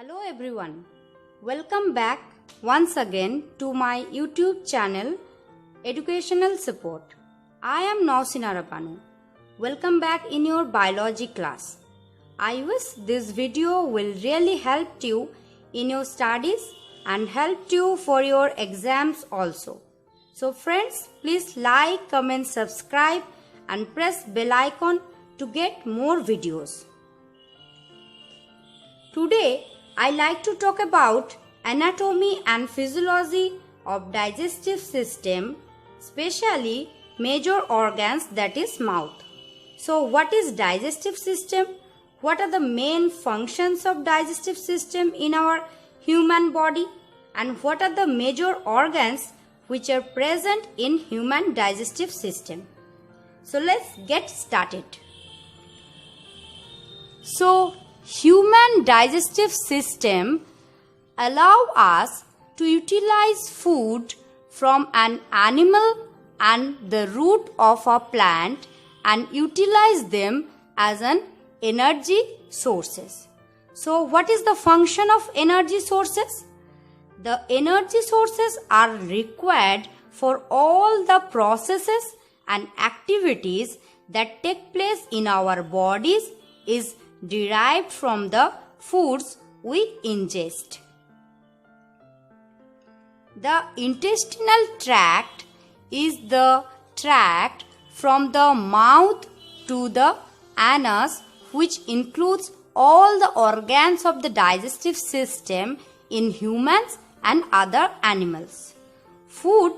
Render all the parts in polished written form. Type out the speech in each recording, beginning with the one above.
Hello everyone, welcome back once again to my YouTube channel Educational Support. I am Nausina Rabanu. Welcome back in your biology class. I wish this video will really help you in your studies and help you for your exams also. So friends, please like, comment, subscribe and press bell icon to get more videos. Today, I like to talk about anatomy and physiology of digestive system, especially major organs, that is mouth. So what is digestive system? What are the main functions of digestive system in our human body? And what are the major organs which are present in human digestive system? So let's get started. So human digestive system allow us to utilize food from an animal and the root of a plant and utilize them as an energy sources. So what is the function of energy sources? The energy sources are required for all the processes and activities that take place in our bodies is derived from the foods we ingest. The intestinal tract is the tract from the mouth to the anus, which includes all the organs of the digestive system in humans and other animals. Food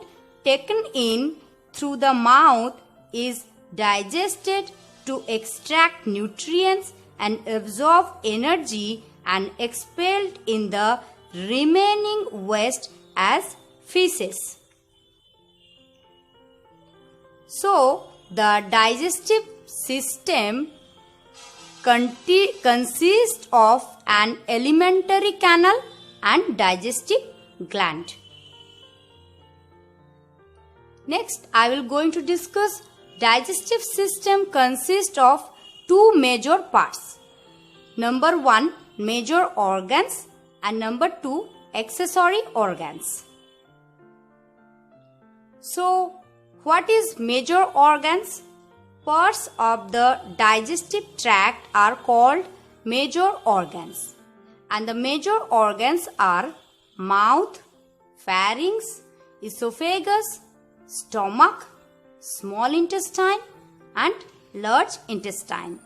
taken in through the mouth is digested to extract nutrients and absorb energy and expelled in the remaining waste as feces. So, the digestive system consists of an alimentary canal and digestive gland. Next, I will going to discuss digestive system consists of two major parts. Number 1, major organs, and number 2, accessory organs. So, what is major organs? Parts of the digestive tract are called major organs, and the major organs are mouth, pharynx, esophagus, stomach, small intestine and large intestine.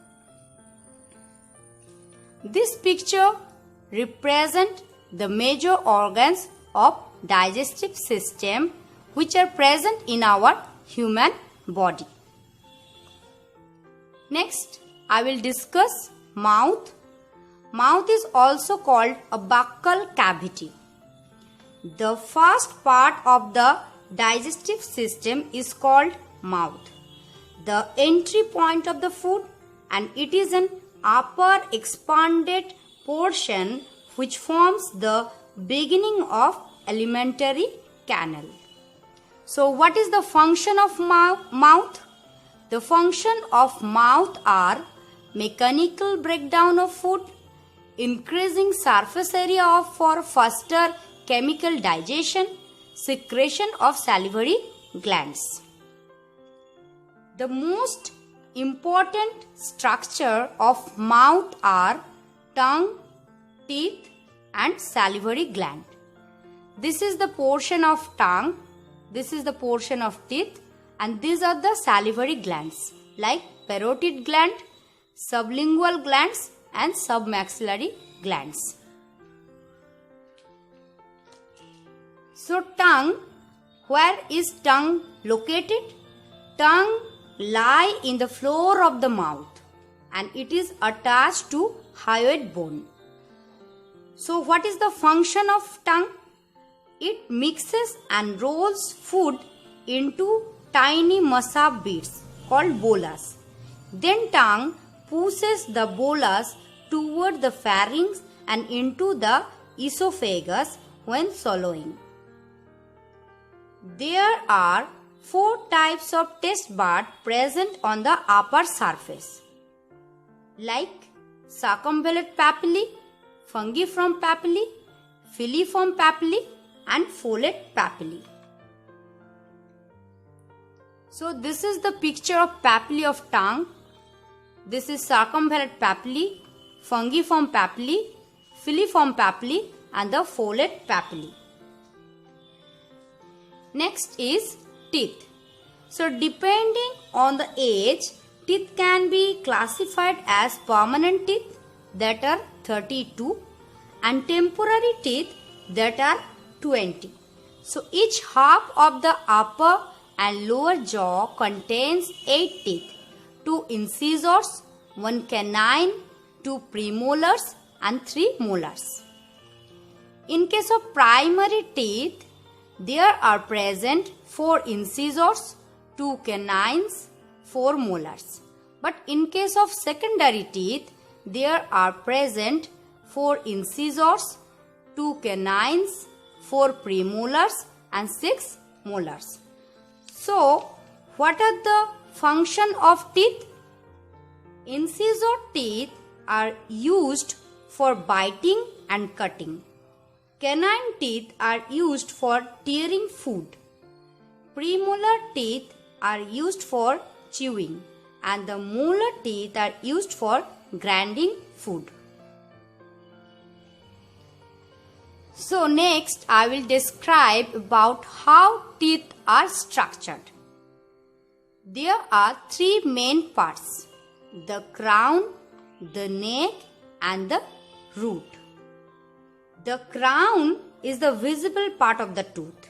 This picture represents the major organs of digestive system which are present in our human body. Next, I will discuss mouth. Mouth is also called a buccal cavity. The first part of the digestive system is called mouth, the entry point of the food, and it is an upper expanded portion which forms the beginning of alimentary canal. So what is the function of mouth? The function of mouth are mechanical breakdown of food, increasing surface area for faster chemical digestion, secretion of salivary glands. The most important structure of mouth are tongue, teeth and salivary gland. This is the portion of tongue, this is the portion of teeth, and these are the salivary glands like parotid gland, sublingual glands and submaxillary glands. So tongue, where is tongue located? Tongue lie in the floor of the mouth and it is attached to hyoid bone. So what is the function of tongue? It mixes and rolls food into tiny masa beads called bolas. Then tongue pushes the bolas toward the pharynx and into the esophagus when swallowing. There are 4 types of taste bud present on the upper surface, like circumvallate papillae, fungiform papillae, filiform papillae and follate papillae. So this is the picture of papillae of tongue. This is circumvallate papillae, fungiform papillae, filiform papillae and the follate papillae. Next is teeth. So depending on the age, teeth can be classified as permanent teeth that are 32 and temporary teeth that are 20. So each half of the upper and lower jaw contains 8 teeth, 2 incisors, 1 canine, 2 premolars and 3 molars. In case of primary teeth, there are present 4 incisors, 2 canines, 4 molars. But in case of secondary teeth, there are present 4 incisors, 2 canines, 4 premolars and 6 molars. So, what are the function of teeth? Incisor teeth are used for biting and cutting. Canine teeth are used for tearing food. Premolar teeth are used for chewing and the molar teeth are used for grinding food. So next I will describe about how teeth are structured. There are 3 main parts: the crown, the neck and the root. The crown is the visible part of the tooth.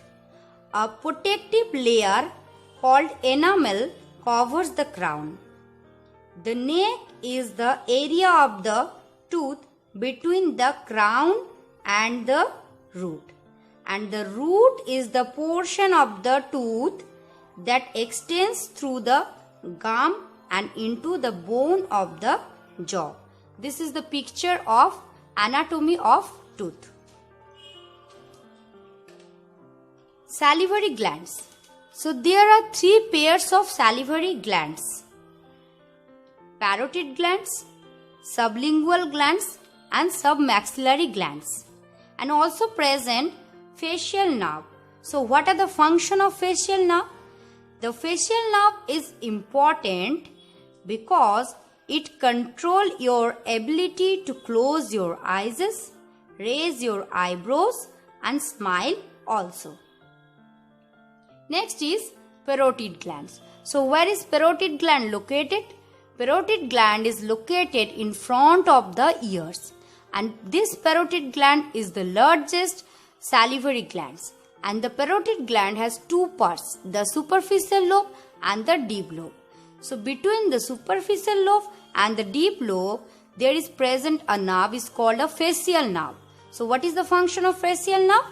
A protective layer called enamel covers the crown. The neck is the area of the tooth between the crown and the root. And the root is the portion of the tooth that extends through the gum and into the bone of the jaw. This is the picture of anatomy of tooth. Salivary glands. So there are 3 pairs of salivary glands: parotid glands, sublingual glands and submaxillary glands, and also present facial nerve. So what are the function of facial nerve? The facial nerve is important because it controls your ability to close your eyes, raise your eyebrows and smile also. Next is parotid glands. So where is parotid gland located? Parotid gland is located in front of the ears, and this parotid gland is the largest salivary glands, and the parotid gland has 2 parts, the superficial lobe and the deep lobe. So between the superficial lobe and the deep lobe there is present a nerve is called a facial nerve. So what is the function of facial nerve?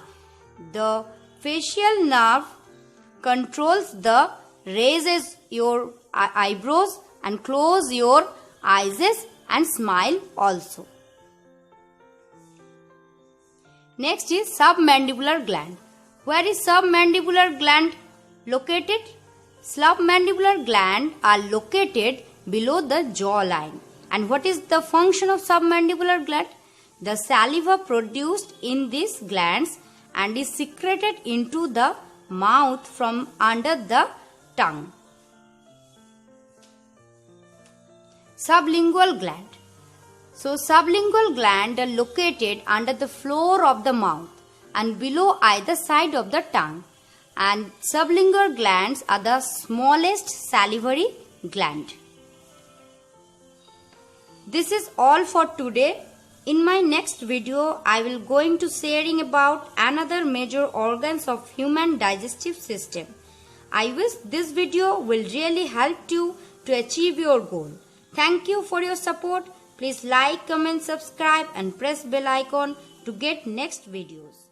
The facial nerve controls the raises your eyebrows and close your eyes and smile also. Next is submandibular gland. Where is submandibular gland located? Submandibular gland are located below the jawline. And what is the function of submandibular gland? The saliva produced in these glands and is secreted into the mouth from under the tongue. Sublingual gland. So sublingual gland are located under the floor of the mouth and below either side of the tongue, and sublingual glands are the smallest salivary gland. This is all for today. In my next video, I will going to sharing about another major organs of human digestive system. I wish this video will really help you to achieve your goal. Thank you for your support. Please like, comment, subscribe and press bell icon to get next videos.